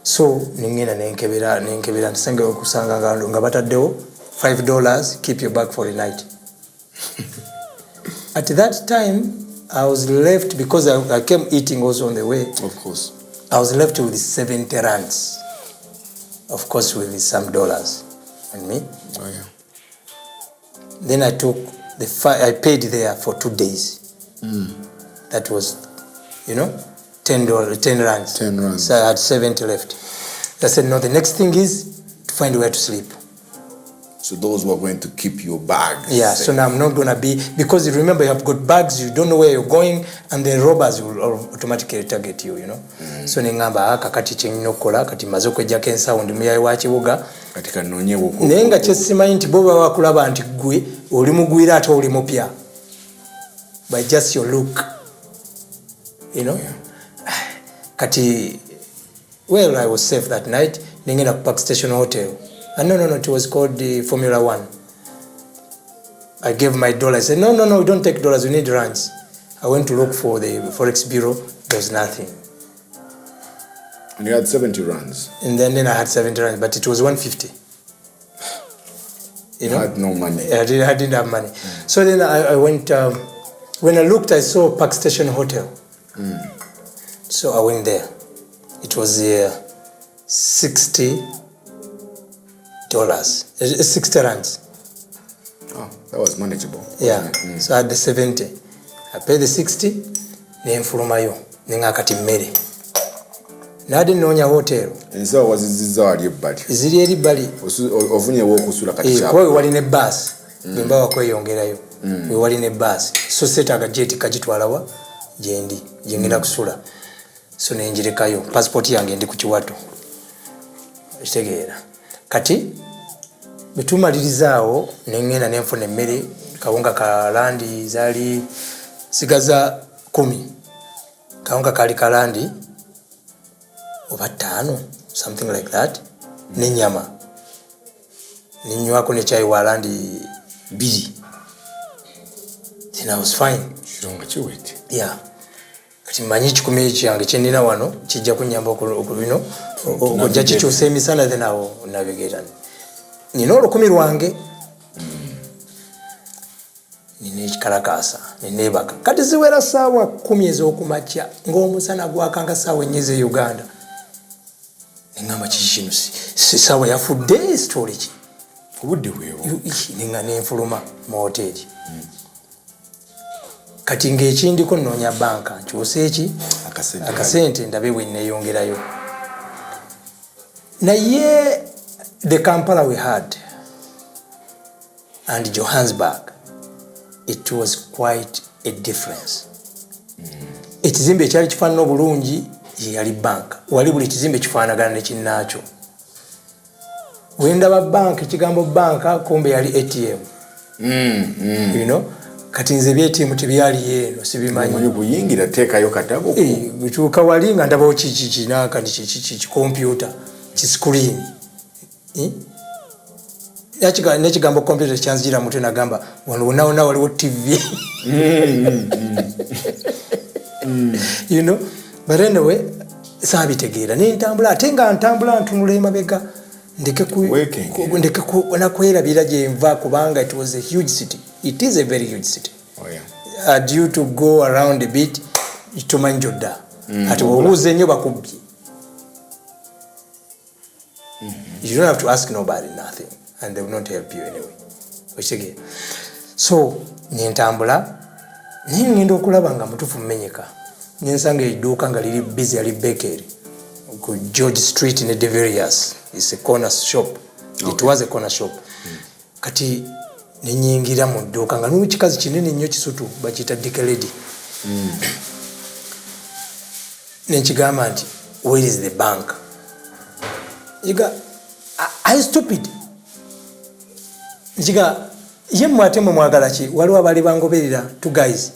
So ningina nenkebera nsenge okusanga nga bataddewo $5, keep your bag for the night. At that time I was left, because I came eating also on the way. Of course. I was left with 70 rands. of course with some dollars on me. Oh, yeah. Then I took I paid there for 2 days. That was, 10 rands. 10 rands. So I had 70 left. I said, no, the next thing is to find where to sleep. So those were going to keep your bags. Yeah, so now I'm not going to be, because you remember you have got bags, you don't know where you're going, and the robbers will automatically target you, So nengamba kakati chenino kola kati maze kwejjako ensawo ndi muyayi wa kibuga kati kanonyewo naye nga kyesimanyi nti bo baba bakulaba nti gwe oli mugwira ate oli mupya by just your look, Yeah. Kati well, I was safe that night. Ningenda ku Park Station Hotel. No, it was called the Formula 1. I gave my $. I said, no, we don't take dollars, we need rands. I went to look for the Forex Bureau, there was nothing. And you had 70 rands? And then I had 70 rands, but it was 150. You had no money? I didn't have money. So then I went, when I looked, I saw Park Station Hotel. So I went there. It was 60 rands. Oh, that was manageable. Yeah. So I had the 70. I paid the 60. Nenfulumayo. Nengakati mmere. Nadi noonya hotel. Ensawo wazizizza wali ebbali. Ziri eri bbali. Ofunyewo okusula kati kyapa. Kuba wali ne bus. Bwemba wakweyongerayo. We wali ne bus. So seetaaga jet kagitwalawa gyendi. Gyengenda kusula. So nenjirekayo. Passport yange ndi ku Kiwato. Ekitegeera. Kati betumalirizaawo nengenda nenfuna emmere kawunga kalandi zaali sigaza 10. Kawunga kali kalandi oba 5, something like that. Nenyama ninywako ne chai wa landi 2. Then I was fine. Kironga kiwete. Yeah. Kati manyi kikumi kyange kyendina wano kijja kunyamba okubino okujja kikyusa emisana then awo navigate. Nina olukumi lwange nina ekikalakasa nenebaka kati ziwera saawa 10 ez'okumakya ng'omusana gwakanga saawa 4 ez'e Uganda. Engamba kiki kino si saawa yafudde story ki obudde bwewo ninga nenfuluma mu hoteri. Kati ng'ekindiko nnoonya banka nkyuse eki akasente ndabe bwe nneeyongerayo. Naye the Kampala we had and Johannesburg, it was quite a difference. Ekizimbe ekyali kifaanana obulungi yali banka. Wali buli kizimbe kifaanagana ne kinnaakyo. Wendaba banka ekigambo banka kumbe yali ATM. Kati nze by'ATM tebyali eno sibimanyi. Omanyi buyingira teekayo katabo ko. Bituuka wali nga ndabawo kiki naaka ki computer ki screen. Nekigambo computer kyanzira mutwe nagamba wano waliwo TV. But anyway, saabitegeera nentambula ate nga ntambula ntunula emabega ndeke nakwerabira gye nva kubanga it was a huge city. It is a very huge city. Oh, yeah. Due to go around a bit tumanyi gyodda ati obuuza ennyo bakubbye. You don't have to ask nobody nothing and they will not help you anyway. So nentambula naye ngenda okulaba nga mutufu mmenyeka nensanga edduuka nga liri busy ali bakery ku George Street in De Villiers. It's a corner shop. Okay. It was a corner shop. Kati nenyingira mu dduuka nga n'ekikazi kinene nnyo kisutu bakiyita Dikeledi. Nenkigamba nti where is the bank? I stupid. Nchiga ye mwate mwagala ki waliwo abali bangoberera 2 guys.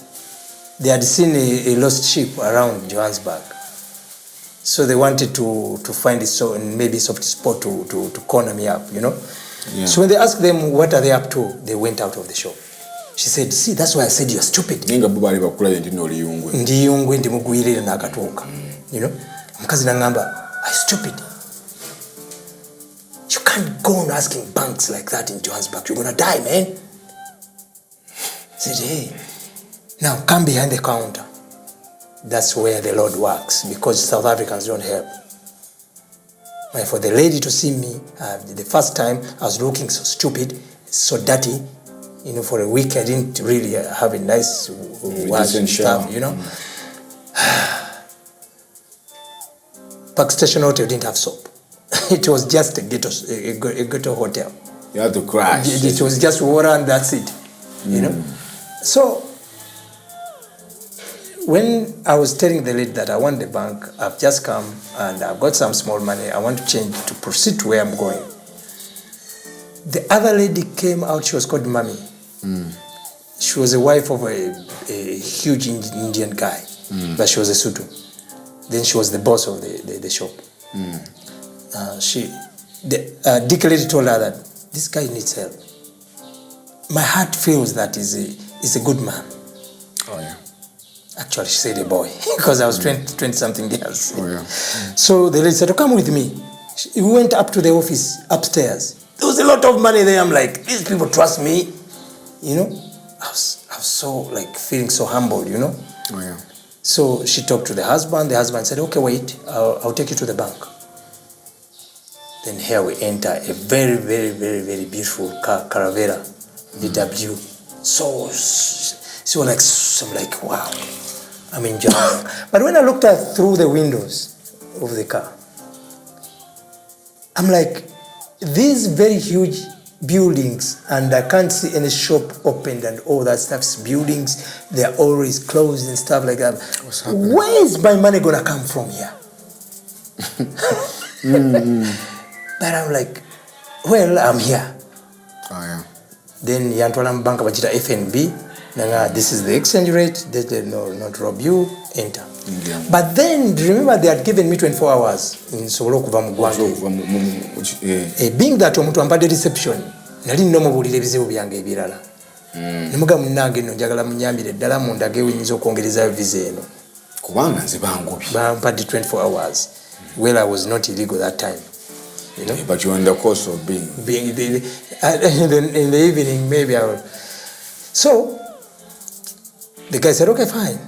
They had seen a lost ship around Johannesburg. So they wanted to find maybe soft spot to corner me up, Yeah. So when they asked them what are they up to, they went out of the shop. She said, see, that's why I said you're stupid. Ninga bubali bakulaye ndi no liyungwe. Ndi yungwe ndi mugwirire nakatuuka. Mukazi nangamba, I stupid. You can't go on asking banks like that in Johannesburg. You're gonna die, man. I said, hey, now come behind the counter. That's where the Lord works because South Africans don't help. For the lady to see me, the first time I was looking so stupid, so dirty. For a week I didn't really have a nice wash and stuff, Park Station Hotel didn't have soap. It was just a ghetto hotel. You had to crash. It was just water and that's it, So when I was telling the lady that I want the bank, I've just come and I've got some small money, I want to change to proceed to where I'm going. The other lady came out, she was called Mami. She was a wife of a huge Indian guy, but she was a Sutu. Then she was the boss of the shop. Dick lady told her that this guy needs help. My heart feels that he's a good man. Oh yeah. Actually, she said a boy, because I was 20 something years. Oh yeah. So the lady said, "Oh, come with me." We went up to the office upstairs. There was a lot of money there. I'm like, these people trust me, I was so feeling so humbled, Oh yeah. So she talked to the husband. The husband said, "Okay, wait, I'll take you to the bank." Then here we enter a very, very, very, very beautiful Caravera VW. So I'm like, wow, I'm enjoying. But when I looked through the windows of the car, I'm like, these very huge buildings, and I can't see any shop opened and all that stuff's buildings, they're always closed and stuff like that. Where is my money gonna come from here? But I'm like, well, I'm here. Oh yeah. Then Yantwalam Bank Bajita FNB, this is the exchange rate, they not rob you, enter. Yeah. But then remember they had given me 24 hours in Solo Kuva Mugwange. Being that omuntu ampadde reception, nali nnomubuulira ebizibu byange ebirala. Nemuga munnange nno njagala munyambire ddala mundage oyinza okwongerezayo visa eno. Kubanga nze bangobi. Bampadde 24 hours. Well, I was not illegal that time. But you're in the course of being in the evening, maybe I will. So the guy said, "Okay, fine."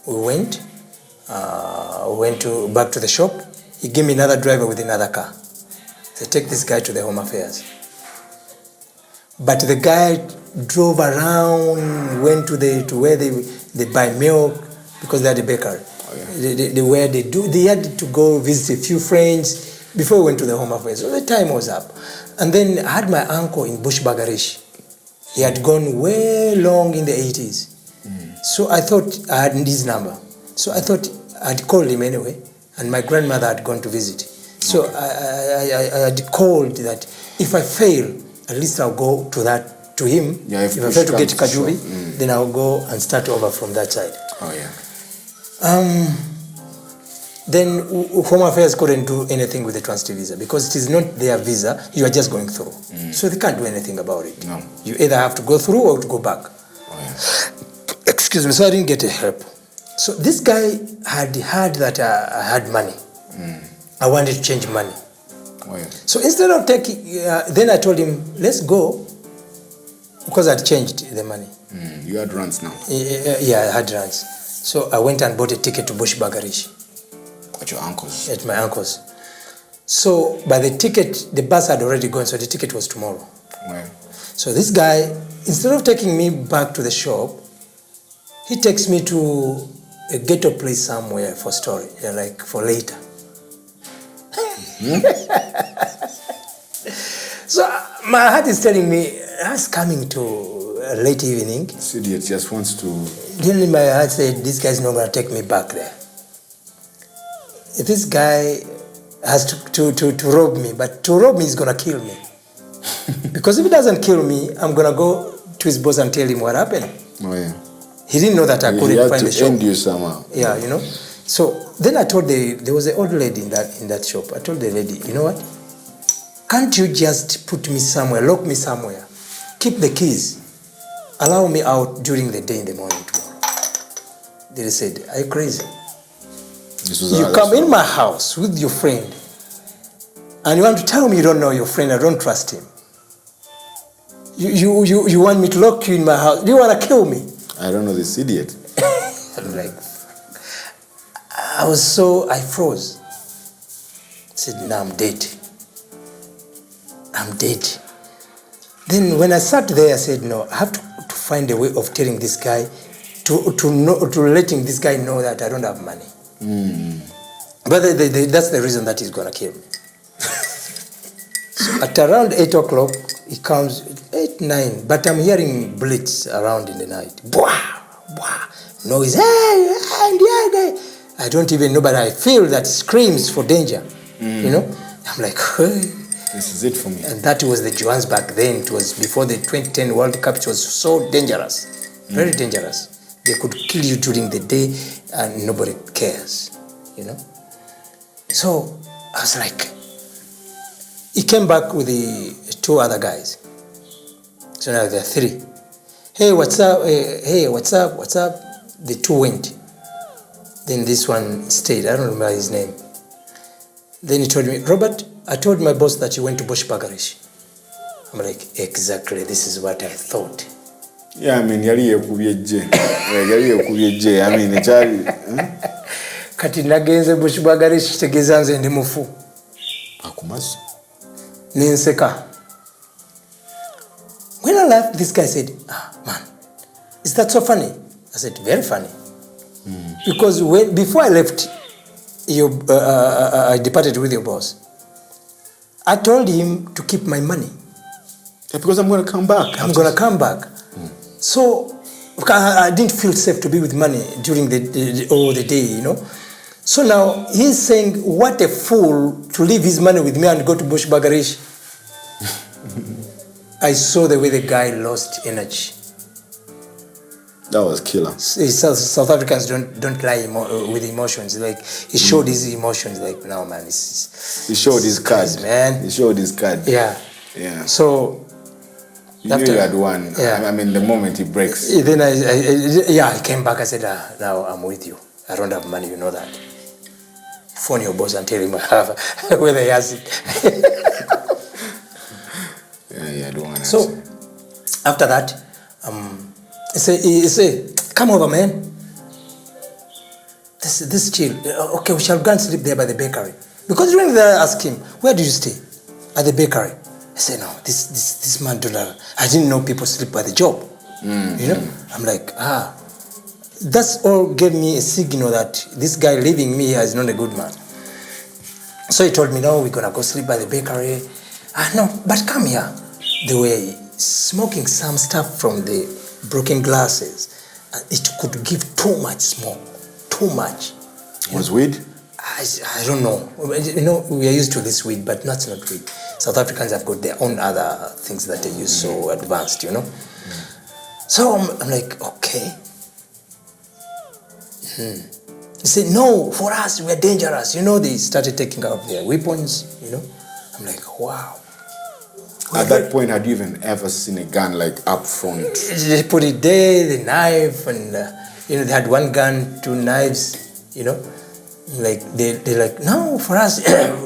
We went back to the shop. He gave me another driver with another car. So take this guy to the Home Affairs. But the guy drove around, went to where they buy milk, because they had a bakery. Oh, yeah. They had to go visit a few friends before we went to the Home Affairs. So the time was up. And then I had my uncle in Bushbagarish. He had gone way long in the 80s. So I thought I had his number. So I thought I'd call him anyway. And my grandmother had gone to visit. So okay. I had called that if I fail, at least I'll go to him. Yeah, if I fail to get Kajubi, then I'll go and start over from that side. Oh yeah. Then Home Affairs couldn't do anything with the transit visa because it is not their visa, you are just going through. So they can't do anything about it. No. You either have to go through or to go back. Oh, yeah. Excuse me, so I didn't get help. So this guy had heard that I had money. I wanted to change money. Oh, yeah. So instead of taking, then I told him, let's go, because I'd changed the money. You had runs now? Yeah, I had runs. So I went and bought a ticket to Bushbagarish. At your uncle's? At my uncle's. So by the ticket, the bus had already gone, so the ticket was tomorrow. Right. So this guy, instead of taking me back to the shop, he takes me to a ghetto place somewhere for story, like for later. So my heart is telling me, that's coming to a late evening. This idiot just wants to... Then my heart said, this guy's not going to take me back there. If this guy has to rob me, but to rob me is going to kill me. Because if he doesn't kill me, I'm going to go to his boss and tell him what happened. Oh, yeah. He didn't know that I couldn't find the shop. He had to end you somehow. Yeah, you know. So then I told there was an old lady in that shop. I told the lady, you know what? Can't you just put me somewhere, lock me somewhere, keep the keys, allow me out during the day in the morning tomorrow? They said, are you crazy? You come in my house with your friend and you want to tell me you don't know your friend, I don't trust him. You want me to lock you in my house? Do you want to kill me? I don't know this idiot. I'm like, I froze. said, no, I'm dead. I'm dead. Then when I sat there, I said, no, I have to find a way of telling this guy, to letting this guy know that I don't have money. But that's the reason that he's going to kill me. So at around 8 o'clock, he comes, 8, 9, but I'm hearing bullets around in the night. Bwah, bwah, noise, hey, I don't even know, but I feel that screams for danger, you know? I'm like, hey. This is it for me. And that was the Johannesburg then. It was before the 2010 World Cup. It was so dangerous, very dangerous. They could kill you during the day and nobody cares, you know? So I was like, he came back with the 2 other guys. So now there are 3. Hey, what's up? Hey, what's up? What's up? The 2 went. Then this one stayed. I don't remember his name. Then he told me, Robert, I told my boss that you went to Bush Bagarish. I'm like, exactly, this is what I thought. Yeah, I mean, yali yekubyeje. Yali yekubyeje. I mean, echali. Kati nagenze Bush Bagarish tegeza nze ndi mufu. Akumazi. Ninseka. When I left, this guy said, man, is that so funny? I said, very funny. Because before I left, I departed with your boss. I told him to keep my money. Yeah, because I'm going to come back. I'm going to come back. So I didn't feel safe to be with money during the day, you know. So now he's saying, what a fool to leave his money with me and go to Bush Bagarish. I saw the way the guy lost energy. That was killer. South Africans don't lie with emotions. Like he showed his emotions. Like no man, he showed his card, man. He showed his card. Yeah. So you knew you had won. Yeah. I mean, the moment he breaks. Then I came back. I said, now I'm with you. I don't have money. You know that. Phone your boss and tell him I have whether he has it. I don't want to. So after that, he say, come over, man. This chill. Okay, we shall go and sleep there by the bakery. Because when they asked him, where do you stay? At the bakery. I said, no, this man don't have. I didn't know people sleep by the job. You know? I'm like, that's all gave me a signal that this guy leaving me here is not a good man. So he told me, no, we're gonna go sleep by the bakery. No, but come here. They were smoking some stuff from the broken glasses. It could give too much smoke. Too much. Was weed? I don't know. You know, we are used to this weed, but that's not weed. South Africans have got their own other things that they use so advanced, you know. So I'm like, okay. He said, no, for us, we're dangerous. You know, they started taking out their weapons, you know. I'm like, wow. At that point, had you even ever seen a gun like up front? They put it there, the knife, and you know, they had 1 gun, 2 knives, you know. Like they're like, no, for us,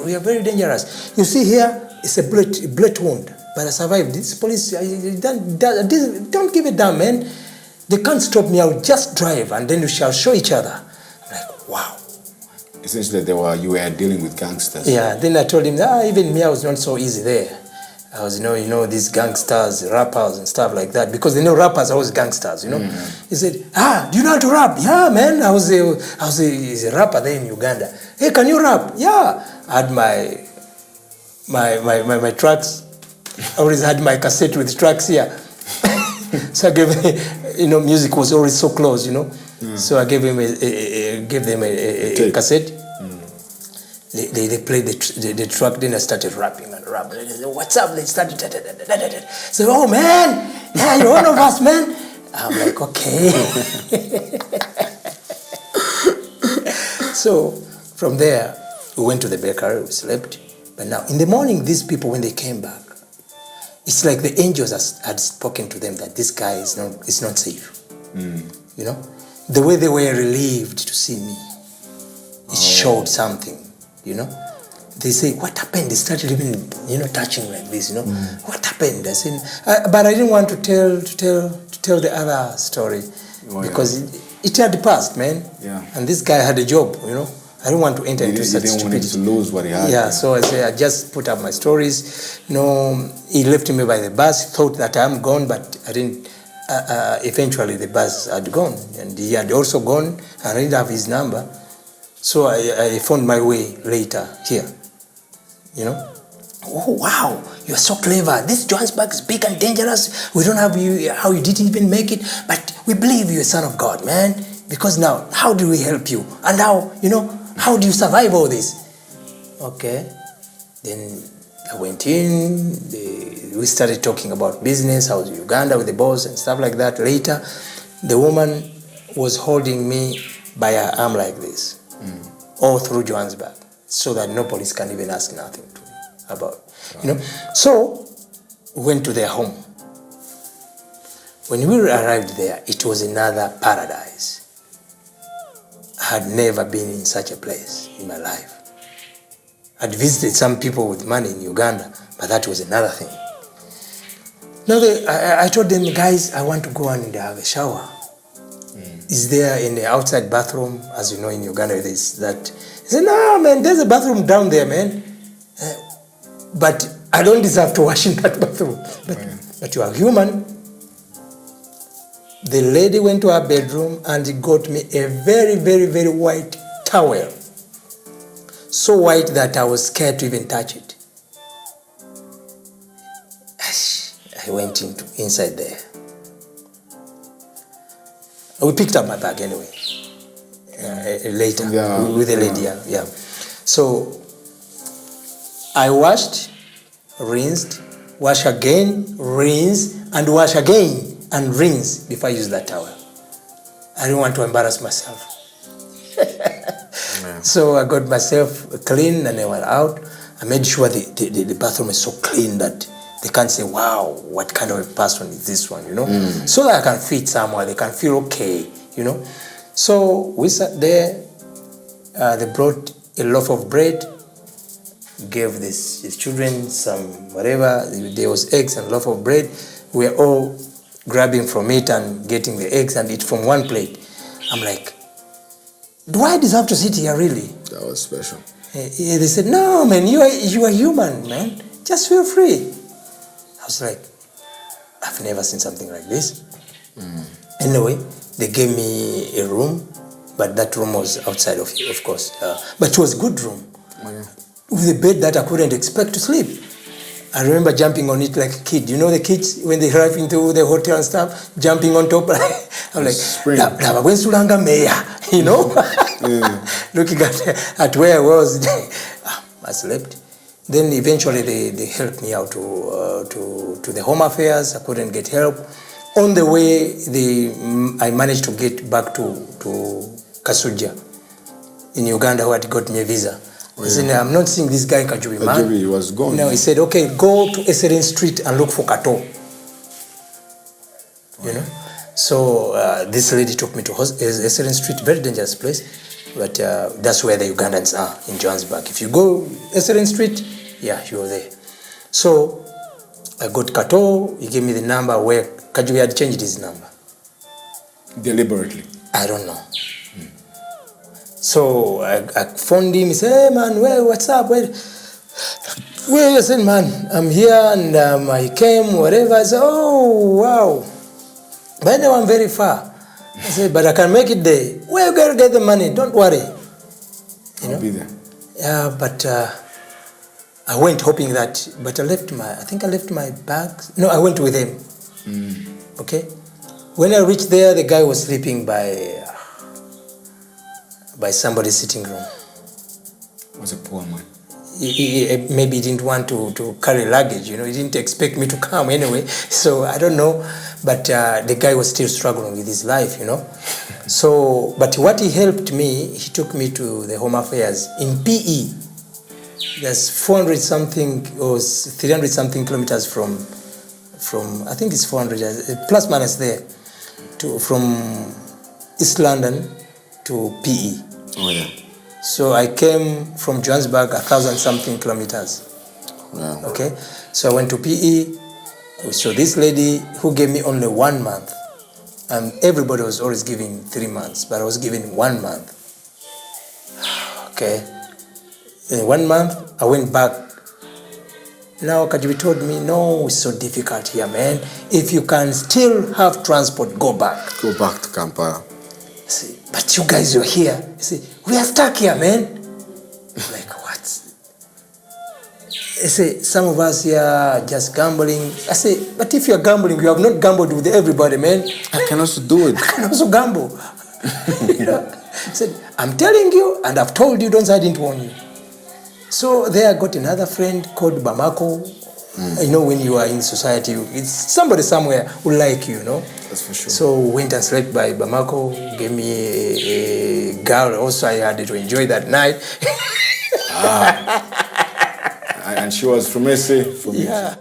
we are very dangerous. You see here, it's a bullet wound, but I survived. This police, don't give it down, man. They can't stop me. I'll just drive, and then we shall show each other. I'm like, wow. Essentially, you were dealing with gangsters. Yeah. Then I told him, even me, I was not so easy there. I was, you know, these gangsters, rappers and stuff like that, because they know rappers are always gangsters, you know. He said, do you know how to rap? Yeah, man, I was a rapper there in Uganda. Hey, can you rap? Yeah. I had my tracks. I always had my cassette with tracks here. So I gave, you know, music was always so close, you know. So I gave them a cassette. They played the track, then I started rapping and rapping. They said, what's up? They started. So, oh man, yeah, you're one of us, man. I'm like, okay. So from there, we went to the bakery, we slept. But now, in the morning, these people, when they came back, it's like the angels had spoken to them that this guy is not safe. You know? The way they were relieved to see me, it showed something. You know, they say, what happened? They started even, you know, touching like this, you know. What happened? I said, but I didn't want to tell the other story because it had passed, man. Yeah. And this guy had a job, you know. I don't want to enter into such stupidity. You didn't want him to lose what he had. Yeah, so I just put up my stories. He left me by the bus, thought that I'm gone, but I didn't. Eventually, the bus had gone, and he had also gone. I didn't have his number, so I found my way later here. Oh wow, you're so clever. This Johannesburg is big and dangerous. We don't have you, how you didn't even make it, but we believe you're a son of God, man. Because now, how do we help you? And how do you survive all this? Okay, then I went in, we started talking about business, how was Uganda with the boss and stuff like that. Later, the woman was holding me by her arm like this, all through Johannesburg, so that no police can even ask nothing to me about, So, we went to their home. When we arrived there, it was another paradise. I had never been in such a place in my life. I'd visited some people with money in Uganda, but that was another thing. Now, I told them, guys, I want to go and have a shower. Is there in the outside bathroom? As you know, in Uganda, there's that. He said, no, man, there's a bathroom down there, man. But I don't deserve to wash in that bathroom. But you are human. The lady went to her bedroom and got me a very, very, very white towel. So white that I was scared to even touch it. I went inside there. We picked up my bag anyway. Later, with the lady, yeah. So I washed, rinsed, wash again, rinse, and wash again, and rinse before I use that towel. I didn't want to embarrass myself. So I got myself clean and I went out. I made sure the bathroom is so clean that they can't say, wow, what kind of a person is this one, So that I can fit somewhere, they can feel okay, So we sat there, they brought a loaf of bread, gave these children some whatever, there was eggs and loaf of bread. We were all grabbing from it and getting the eggs and eat from one plate. I'm like, do I deserve to sit here really? That was special. They said, no, man, you are human, man. Just feel free. I was like, I've never seen something like this. Anyway, they gave me a room, but that room was outside of course. But it was a good room. With a bed that I couldn't expect to sleep. I remember jumping on it like a kid. You know the kids, when they arrive into the hotel and stuff, jumping on top. I'm like, looking at where I was. I slept. Then eventually they helped me out to the Home Affairs. I couldn't get help. On the way, I managed to get back to Kasuja in Uganda, who had got me a visa. He said, I'm not seeing this guy Kajubi, man. Kajubi was gone. No, he said, okay, go to Esseren Street and look for Kato. So this lady took me to Esseren Street, very dangerous place, but that's where the Ugandans are in Johannesburg. If you go Esseren Street, yeah, you're there. So I got Kato. He gave me the number where Kajubi had changed his number. Deliberately? I don't know. So I phoned him. He said, hey man, what's up? Where you said, man, I'm here and I came, whatever. I said, oh, wow. By now I'm very far. I said, but I can make it there. Where you going to get the money? Don't worry. I'll be there. Yeah, but I went hoping that, but I left my bags. No, I went with him. Okay. When I reached there, the guy was sleeping by somebody's sitting room. Was a poor man. He maybe didn't want to carry luggage, He didn't expect me to come anyway. So I don't know. But the guy was still struggling with his life, So, but what he helped me, he took me to the Home Affairs in PE. There's 400 something or 300 something kilometers from I think it's 400 plus minus there from East London to PE. Oh yeah. So I came from Johannesburg 1,000 something kilometers. Wow. Okay. So I went to PE. So this lady who gave me only 1 month, and everybody was always giving 3 months, but I was given 1 month. Okay. In 1 month, I went back. Now Kajibi told me, no, it's so difficult here, man. If you can still have transport, go back. Go back to Kampala. I say, but you guys, you're here. I say, we are stuck here, man. I'm like, what? I say, some of us here are just gambling. I say, but if you're gambling, you have not gambled with everybody, man. I can also do it. I can also gamble. You know? I said, I'm telling you, and I've told you, don't say I didn't warn you. So there I got another friend called Bamako. You know, when you are in society, it's somebody somewhere who like you, you know. That's for sure. So went and slept by Bamako, gave me a girl. Also, I had to enjoy that night. And she was from SA? From yeah.